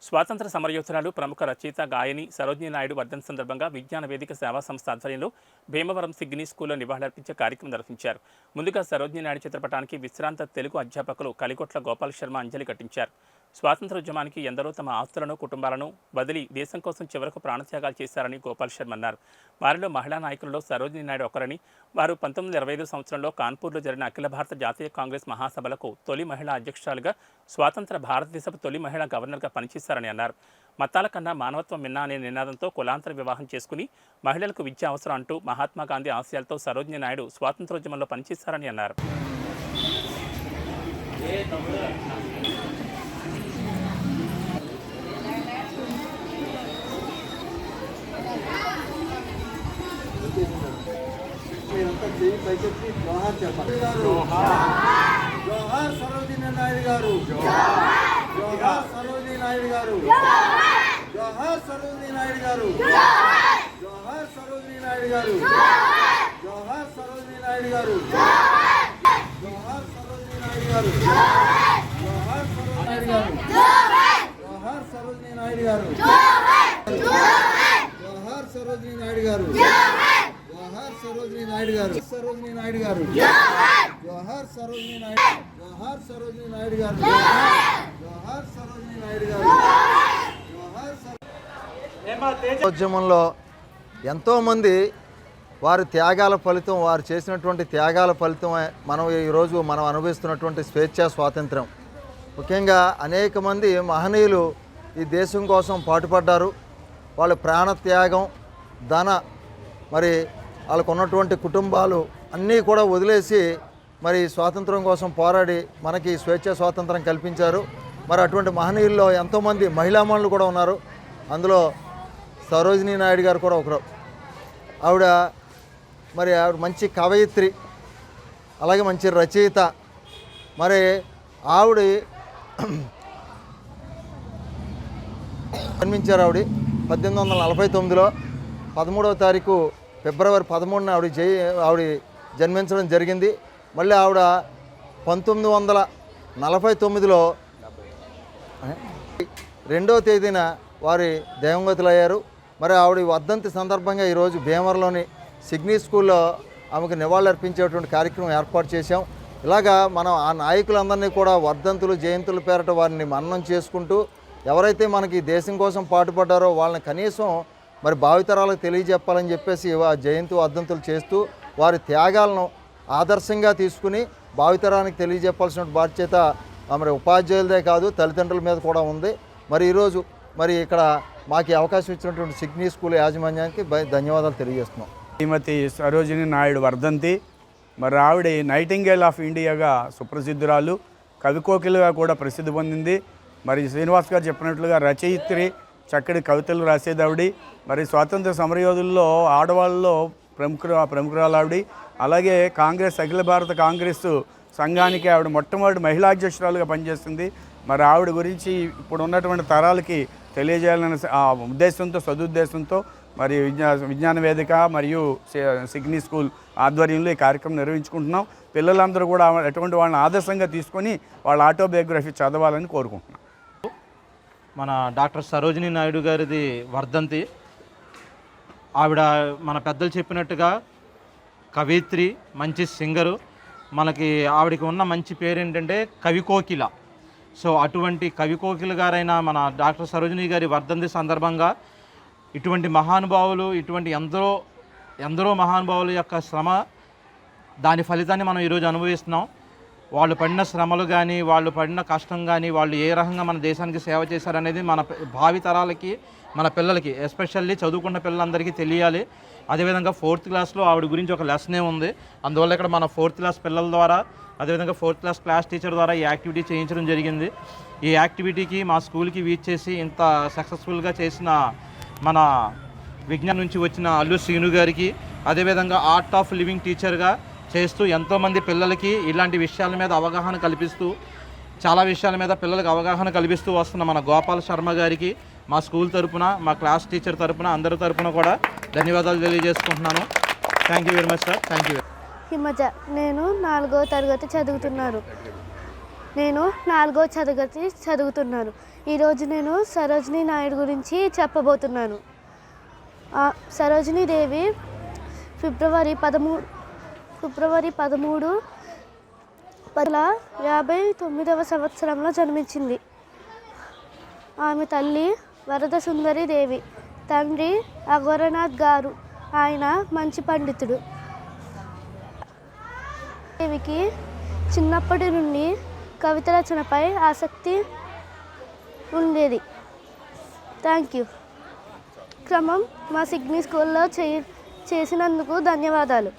స్వాతంత్ర సమరయోధురాలు ప్రముఖ రచయిత గాయని సరోజినీ నాయుడు వర్ధంతి సందర్భంగా విజ్ఞాన వేదిక సేవా సంస్థ ఆధ్వర్యంలో భీమవరం సిగ్నీ స్కూల్లో నివాళులర్పించే కార్యక్రమం నిర్వహించారు. ముందుగా సరోజినీ నాయుడు చిత్రపటానికి విశ్రాంత తెలుగు అధ్యాపకులు కలిగొట్ల గోపాల్ శర్మ అంజలి ఘటించారు. స్వాతంత్రోద్యమానికి ఎందరో తమ ఆస్తులను కుటుంబాలను వదిలి దేశం కోసం చివరకు ప్రాణత్యాగాలు చేశారని గోపాల్ శర్మ అన్నారు. వారిలో మహిళా నాయకులలో సరోజినీ నాయుడు ఒకరని, వారు 1925 సంవత్సరంలో కాన్పూర్లో జరిగిన అఖిల భారత జాతీయ కాంగ్రెస్ మహాసభలకు తొలి మహిళా అధ్యక్షురాలుగా, స్వాతంత్ర భారతదేశపు తొలి మహిళా గవర్నర్గా పనిచేశారని అన్నారు. మతాల కన్నా మానవత్వం మిన్నా అనే నినాదంతో కులాంతర వివాహం చేసుకుని మహిళలకు విద్య అవసరం అంటూ మహాత్మా గాంధీ ఆశయాలతో సరోజినీ నాయుడు స్వాతంత్రోద్యమంలో పనిచేశారని అన్నారు. జోహార్ సరోజినీ నాయుడు గారు, జోహార్ సరోజినీ నాయుడు గారు, జోహార్ సరోజినీ నాయుడు గారు, జోహార్ సరోజినీ నాయుడు గారు, జోహార్ సరోజినీ నాయుడు గారు, జోహార్ సరోజినీ నాయుడు గారు, జోహార్ సరోజినీ నాయుడు గారు, జోహార్ సరోజినీ నాయుడు గారు, జోహార్ సరోజినీ నాయుడు గారు, జోహార్ సరోజినీ నాయుడు గారు, సరోజినీ నాయుడు గారు, జోహార్ సరోజినీ నాయుడు, జోహార్ సరోజినీ నాయుడు గారు, జోహార్ సరోజినీ నాయుడు గారు, జోహార్. ఉద్యమంలో ఎంతోమంది వారి త్యాగాల ఫలితం, వారు చేసినటువంటి త్యాగాల ఫలితం ఈరోజు మనం అనుభవిస్తున్నటువంటి స్వేచ్ఛా స్వాతంత్రం. ముఖ్యంగా అనేక మంది మహనీయులు ఈ దేశం కోసం పాటుపడ్డారు. వాళ్ళ ప్రాణత్యాగం, మరి వాళ్ళకు ఉన్నటువంటి కుటుంబాలు అన్నీ కూడా వదిలేసి మరి స్వాతంత్రం కోసం పోరాడి మనకి స్వేచ్ఛ స్వాతంత్రం కల్పించారు. మరి అటువంటి మహనీయుల్లో ఎంతోమంది మహిళామణులు కూడా ఉన్నారు. అందులో సరోజినీ నాయుడు గారు కూడా ఒకరు. ఆవిడ మంచి కవయిత్రి, అలాగే మంచి రచయిత. మరి ఆవిడ జన్మించారు. ఆవిడ 1849లో 13వ తారీఖు ఫిబ్రవరి 13న ఆవిడ జన్మించడం జరిగింది. మళ్ళీ ఆవిడ 1949లో 2వ తేదీన వారి దేవంగతులయ్యారు. మరి ఆవిడ వర్ధంతి సందర్భంగా ఈరోజు భీమవరంలోని సిగ్నీ స్కూల్లో ఆమెకు నివాళులర్పించేటువంటి కార్యక్రమం ఏర్పాటు చేశాం. ఇలాగా మనం ఆ నాయకులందరినీ కూడా వర్ధంతులు, జయంతుల పేరట వారిని మన్నం చేసుకుంటూ ఎవరైతే మనకి దేశం కోసం పాటుపడ్డారో వాళ్ళని కనీసం మరి భావితరాలకు తెలియజెప్పాలని చెప్పేసి జయంతి వర్ధంతులు చేస్తూ వారి త్యాగాలను ఆదర్శంగా తీసుకుని భావితరానికి తెలియజెప్పాల్సిన బాధ్యత మరి ఉపాధ్యాయులదే కాదు, తల్లిదండ్రుల మీద కూడా ఉంది. మరి ఈరోజు ఇక్కడ మాకు అవకాశం ఇచ్చినటువంటి సిగ్నీ స్కూల్ యాజమాన్యానికి ధన్యవాదాలు తెలియజేస్తున్నాం. శ్రీమతి సరోజినీ నాయుడు వర్ధంతి. మరి ఆవిడ నైటింగేల్ ఆఫ్ ఇండియాగా సుప్రసిద్ధురాలు, కవికోకిలుగా కూడా ప్రసిద్ధి పొందింది. మరి శ్రీనివాస్ గారు చెప్పినట్లుగా రచయిత్రి, చక్కటి కవితలు రాసేదావిడి. మరి స్వాతంత్ర సమరయోధుల్లో ఆడవాళ్ళలో ప్రముఖురాలు ఆవిడ. అలాగే కాంగ్రెస్, అఖిల భారత కాంగ్రెస్ సంఘానికి ఆవిడ మొట్టమొదటి మహిళా అధ్యక్షురాలుగా పనిచేస్తుంది. మరి ఆవిడ గురించి ఇప్పుడు ఉన్నటువంటి తరాలకి తెలియజేయాలనే ఉద్దేశంతో, సదుద్దేశంతో మరి విజ్ఞాన వేదిక మరియు సిగ్నీ స్కూల్ ఆధ్వర్యంలో ఈ కార్యక్రమం నిర్వహించుకుంటున్నాం. పిల్లలందరూ కూడా ఎటువంటి వాళ్ళని ఆదర్శంగా తీసుకొని వాళ్ళ ఆటోబయోగ్రఫీ చదవాలని కోరుకుంటున్నాం. మన డాక్టర్ సరోజినీ నాయుడు గారిది వర్ధంతి. ఆవిడ మన పెద్దలు చెప్పినట్టుగా కవయిత్రి, మంచి సింగరు. మనకి ఆవిడకి ఉన్న మంచి పేరు ఏంటంటే కవికోకిల. సో అటువంటి కవికోకిల గారైన మన డాక్టర్ సరోజినీ గారి వర్ధంతి సందర్భంగా ఇటువంటి మహానుభావులు, ఇటువంటి ఎందరో మహానుభావుల యొక్క శ్రమ, దాని ఫలితాన్ని మనం ఈరోజు అనుభవిస్తున్నాం. వాళ్ళు పడిన శ్రమలు కానీ, వాళ్ళు పడిన కష్టం కానీ, వాళ్ళు ఏ రకంగా మన దేశానికి సేవ చేశారనేది మన భావి తరాలకి, మన పిల్లలకి, ఎస్పెషల్లీ చదువుకున్న పిల్లలందరికీ తెలియాలి. అదేవిధంగా 4th క్లాస్లో ఆవిడ గురించి ఒక లెసనే ఉంది. అందువల్ల ఇక్కడ మన 4th క్లాస్ పిల్లల ద్వారా, అదేవిధంగా 4th క్లాస్ క్లాస్ టీచర్ ద్వారా ఈ యాక్టివిటీ చేయించడం జరిగింది. ఈ యాక్టివిటీకి మా స్కూల్కి వీచ్ చేసి ఇంత సక్సెస్ఫుల్గా చేసిన మన విజ్ఞానం నుంచి వచ్చిన అల్లు శ్రీను గారికి, అదేవిధంగా ఆర్ట్ ఆఫ్ లివింగ్ టీచర్గా చేస్తూ ఎంతోమంది పిల్లలకి ఇలాంటి విషయాల మీద అవగాహన కల్పిస్తూ, చాలా విషయాల మీద పిల్లలకు అవగాహన కల్పిస్తూ వస్తున్న మన గోపాల్ శర్మ గారికి మా స్కూల్ తరపున, మా క్లాస్ టీచర్ తరపున, అందరి తరపున కూడా ధన్యవాదాలు తెలియజేసుకుంటున్నాను. Thank you very much sir. Thank you. Himaja, నేను 4వ తరగతి చదువుతున్నాను. ఈరోజు నేను సరోజినీ నాయుడు గురించి చెప్పబోతున్నాను. సరోజినీ దేవి ఫిబ్రవరి 1359వ సంవత్సరంలో జన్మించింది. ఆమె తల్లి వరద సుందరి దేవి, తండ్రి అఘోరనాథ్ గారు. ఆయన మంచి పండితుడు. దేవికి చిన్నప్పటి నుండి కవిత రచనపై ఆసక్తి ఉండేది. Thank you. క్రమం మా సిగ్నీ స్కూల్లో చేసినందుకు ధన్యవాదాలు.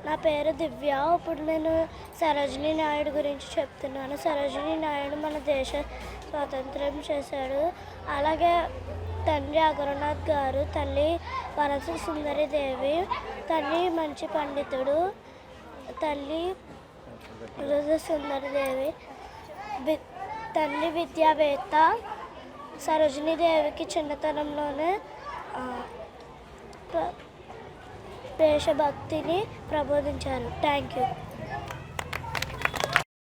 నా పేరు దివ్య. ఇప్పుడు నేను సరోజినీ నాయుడు గురించి చెప్తున్నాను. సరోజినీ నాయుడు మన దేశ స్వాతంత్రం చేశాడు. అలాగే తండ్రి అఘోరనాథ్ గారు, తల్లి వరద సుందరి దేవి, తల్లి మంచి పండితుడు, తల్లి వరద సుందరి దేవి, తల్లి విద్యావేత్త. సరోజినీ దేవికి చిన్నతనంలోనే దేశభక్తిని ప్రబోధించారు. Thank you.